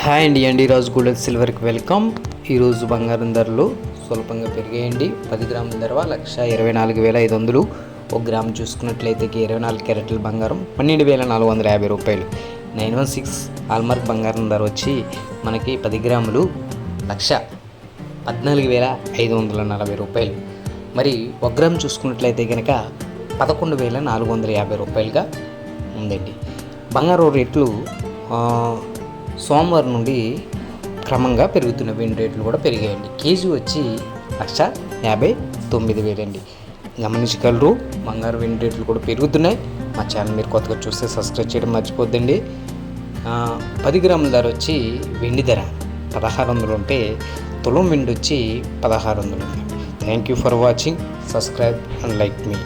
Hi అండి ఈరోజు gold and సిల్వర్కి welcome. ఈరోజు బంగారం ధరలు స్వల్పంగా పెరిగాయండి. 10 గ్రాముల ధర 1,24,500. 1 గ్రాము చూసుకున్నట్లయితే 24 క్యారెట్ల బంగారం 12,450 రూపాయలు. 916 హాల్మార్క్ బంగారం ధర వచ్చి మనకి 10 గ్రాములు 1,14,540 రూపాయలు. మరి 1 గ్రాము చూసుకున్నట్లయితే కనుక 11,450 రూపాయలుగా ఉందండి. బంగారం రేట్లు సోమవారం నుండి క్రమంగా పెరుగుతున్న వెండి రేట్లు కూడా పెరిగాయండి. కేజీ వచ్చి 1,59,000 అండి. గమనించగలరు, బంగారు వెండి రేట్లు కూడా పెరుగుతున్నాయి. మా ఛానల్ మీరు కొత్తగా చూస్తే సబ్స్క్రైబ్ చేయడం మర్చిపోద్దండి. 10 గ్రాముల ధర వచ్చి వెండి ధర 1,600 ఉంటే తులం వెండి వచ్చి 1,600 ఉంది. Thank you for watching. Subscribe and like me.